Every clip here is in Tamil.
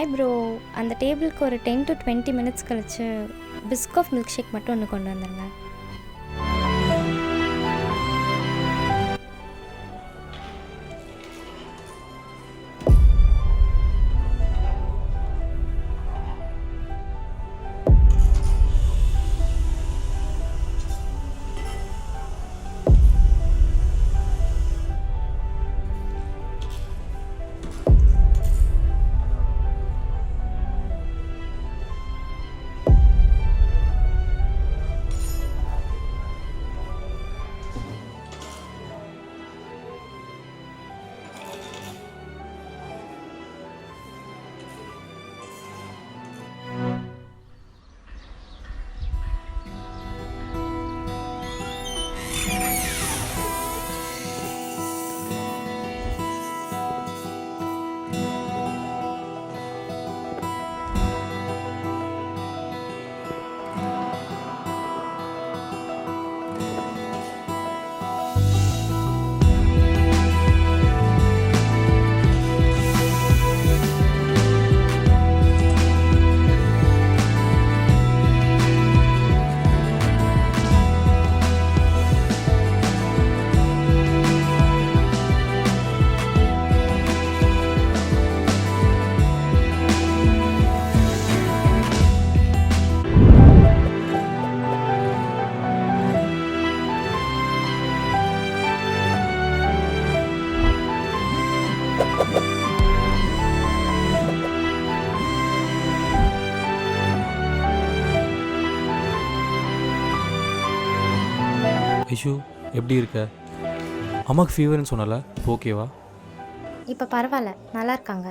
ஹாய் ப்ரோ, அந்த டேபிளுக்கு ஒரு 10 to 20 மினிட்ஸ் கழிச்சு பிஸ்காஃப் மில்க் ஷேக் மட்டும் ஒன்று கொண்டு வந்துருங்க. ஐஷு, எப்படி இருக்க? அம்மாக்கு ஃபீவர்னு சொன்னல, இப்போ ஓகேவா? இப்போ பரவாயில்ல, நல்லா இருக்காங்க.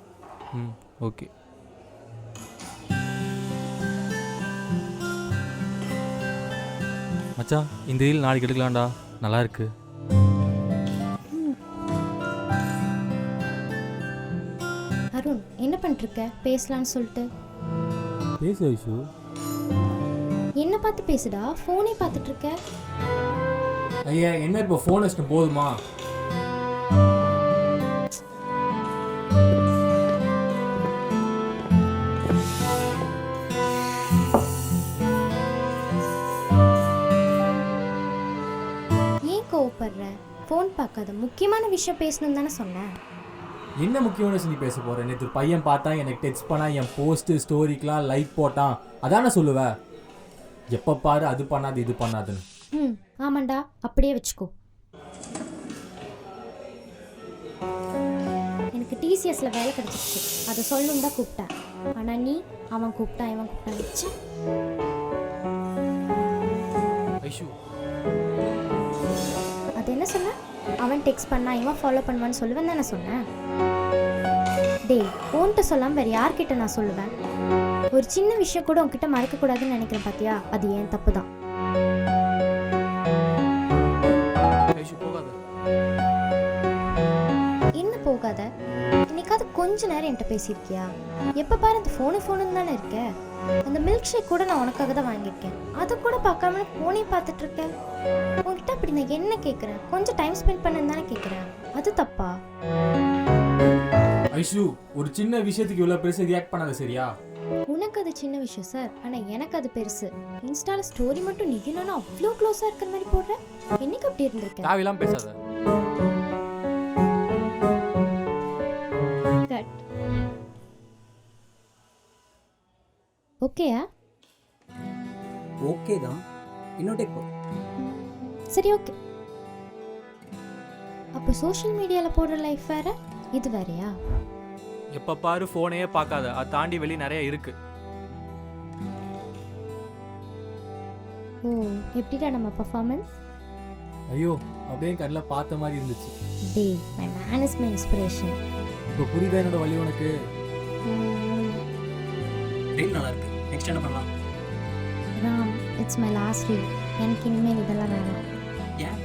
ஓகே. மச்சான், இந்த ரீல் நாளைக்கு எடுக்கலாம்டா, நல்லா இருக்கு. அருண், என்ன பண்ணிருக்க? பேசலான்னு சொல்லிட்டு. பேசு ஐஷு. என்ன பார்த்து பேசுடா, ஃபோனே பார்த்துட்டு இருக்க. ஐயா, என்ன இப்போ ஃபோன் வச்சுட்டு போதுமா? ஏன் கோவப்படுற? ஃபோன் பார்க்காத, முக்கியமான விஷயம் பேசணும்னு தானே சொன்னேன். என்ன முக்கியமான விஷயம் நீ பேச போற? நேற்று பையன் பார்த்தா, எனக்கு டெக்ஸ்ட் பண்ணா, என் போஸ்ட் ஸ்டோரிக்கெலாம் லைக் போட்டான், அதானே சொல்லுவ? எப்போ பாரு அது பண்ணாது இது பண்ணாதுன்னு. ஆமாண்டா, அப்படியே வச்சுக்கோ. எனக்கு டிசிஎஸ்ல வேலை கிடைச்சிருச்சு, அதை சொல்லணும் தான் கூப்பிட்டேன். ஆனால் நீ அவன் கூப்பிட்டான் இவன் கூப்பிட்டான் வச்சு. ஐஷு, அது என்ன சொன்ன? அவன் டெக்ஸ்ட் பண்ணா இவன் ஃபாலோ பண்ணுவான்னு சொல்லுவேன் தானே சொன்னேன். டேய், உன்கிட்ட சொல்லாமல் வேறு யார்கிட்ட நான் சொல்லுவேன்? ஒரு சின்ன விஷயம் கூட உன்கிட்ட மறக்கக்கூடாதுன்னு நினைக்கிறேன் பார்த்தியா? அது ஏன் தப்பு தான். என்ன போகாத? இன்னைக்காவது கொஞ்ச நேரம் என்கிட்ட பேசியிருக்கியா? எப்போ பாரு அந்த ஃபோனுன்னு தானே இருக்க. அந்த மில்க் ஷேக் கூட நான் உனக்காக தான் வாங்கியிருக்கேன், அதை கூட பார்க்காம ஃபோனே பார்த்துட்டு இருக்கேன். உன்கிட்ட அப்படி நான் என்ன கேட்குறேன்? கொஞ்சம் டைம் ஸ்பெண்ட் பண்ணு தானே கேட்குறேன், அது தப்பா? ஐஷு, ஒரு சின்ன விஷயத்துக்கு இவ்வளோ பெருசு ரியாக்ட் பண்ணாத, சரியா? உனக்கு அது சின்ன விஷயம் சார், ஆனால் எனக்கு அது பெருசு. இன்ஸ்டால ஸ்டோரி மட்டும் நீ என்னன்னா அவ்வளோ க்ளோஸாக இருக்கிற மாதிரி போடுற. என்னைக்கு அப்படி இருந்திருக்கேன்? தேவையில்லாம பேசாத. ஓகேயா? ஓகே தான், இன்னும் டேக் போ. சரி, ஓகே. அப்போ சோஷியல் மீடியாவில் போடுற லைஃப் வேற, இது வேறையா? எப்போ பாரு ஃபோனையே பார்க்காத, அதை தாண்டி வெளியே நிறைய இருக்கு. ஓ, எப்படிடா நம்ம பர்ஃபார்மன்ஸ்? ஐயோ, அப்படியே கண்ணில் பார்த்த மாதிரி இருந்துச்சு. டே, my man is my inspiration. இப்போ புரியுதா என்னோட வழி உனக்கு? ரீல் நல்லா இருக்கு, நெக்ஸ்ட் என்ன பண்ணலாம்? Ram, it's my last reel. எனக்கு இனிமேல் இதெல்லாம் வேணாம். ஏன்?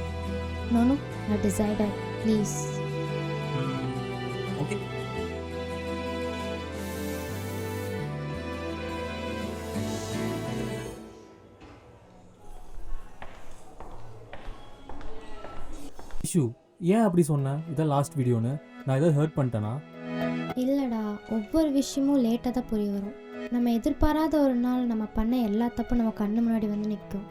No no, I decided, please. Okay. Issue ஏன் அப்படி சொன்னேன்? இதான் லாஸ்ட் வீடியோன்னு நான் ஏதாவது ஹர்ட் பண்ணிட்டேனா? இல்லைடா, ஒவ்வொரு விஷயமும் லேட்டாக தான் புரிய வரும். நம்ம எதிர்பாராத ஒரு நாள் நம்ம பண்ண எல்லா தப்பும் நம்ம கண்ணு முன்னாடி வந்து நிற்கும்.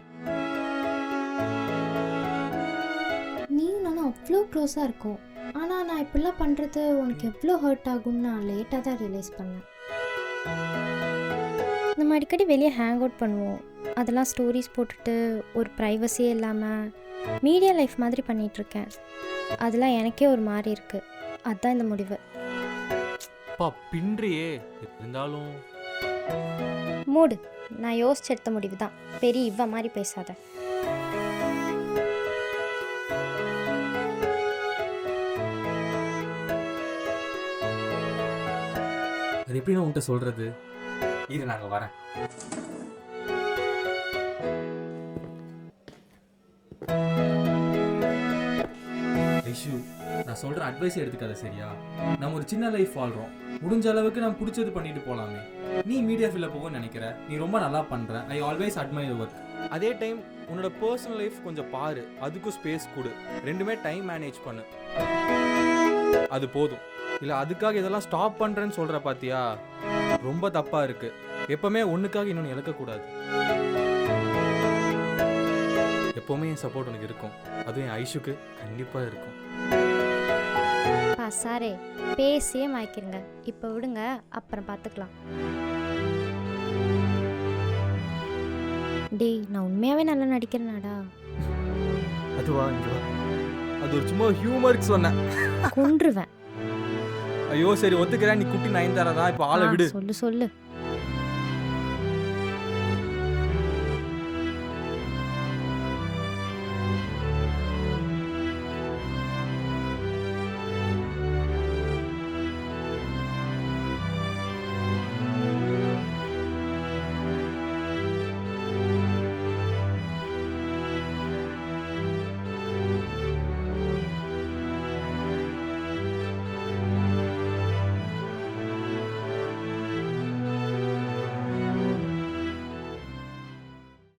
நீயும் நானும் அவ்வளோ க்ளோஸாக இருக்கோம். ஆனால் நான் இப்படிலாம் பண்ணுறது உனக்கு எவ்வளோ ஹர்ட் ஆகும்னு நான் லேட்டாக தான் ரியலைஸ் பண்ணேன். நம்ம அடிக்கடி வெளியே ஹேங் அவுட் பண்ணுவோம். அதெல்லாம் ஸ்டோரிஸ் போட்டுட்டு ஒரு ப்ரைவசியே இல்லாமல் மீடியா லைஃப் மாதிரி பண்ணிகிட்ருக்கேன். அதெல்லாம் எனக்கே ஒரு மாதிரி இருக்குது. அதுதான் இந்த முடிவு. அப்பா பின்றியே இருந்தாலும் மூடு. நான் யோசிச்சு எடுத்த முடிவு தான். பெரிய இவ மாதிரி பேசாத. அது எப்படி நான் உன்கிட்ட சொல்கிறது? இரு நாங்கள் வரேன். ஐஷு, நான் சொல்கிற அட்வைஸ் எடுத்துக்காத சரியா? நம்ம ஒரு சின்ன லைஃப் வாழ்கிறோம். முடிஞ்ச அளவுக்கு நம்ம பிடிச்சது பண்ணிட்டு போகலாமே. நீ மீடியா ஃபீல்டில் போகணும்னு நினைக்கிற. நீ ரொம்ப நல்லா பண்ணுற. I always admire your work. அதே டைம் உன்னோட பர்சனல் லைஃப் கொஞ்சம் பாரு, அதுக்கும் ஸ்பேஸ் கொடு. ரெண்டுமே டைம் மேனேஜ் பண்ணு, அது போதும். இல்லை அதுக்காக இதெல்லாம் ஸ்டாப் பண்ணுறேன்னு சொல்கிற பார்த்தியா, ரொம்ப தப்பாக இருக்குது. எப்போவுமே ஒன்றுக்காக இன்னொன்று இழக்கக்கூடாது. எப்போவுமே என் சப்போர்ட் உனக்கு இருக்கும். அதுவும் என் ஐஷுக்கு கண்டிப்பாக இருக்கும். சாரே பேசியே மாய்க்கிறங்க. இப்போ விடுங்க, அப்புறம் பார்த்துக்கலாம். டேய், நான் உண்மையாகவே நல்லா நடிக்கிறேனாடா? அதுவா, இங்கே வா. அது ஒரு சும்மா ஹியூமருக்கு சொன்னேன். கொன்றுவேன். ஐயோ சரி ஒத்துக்கிறேன், நீ குட்டி நயன்தாரா தான். இப்போ ஆளை விடு. சொல்லு சொல்லு.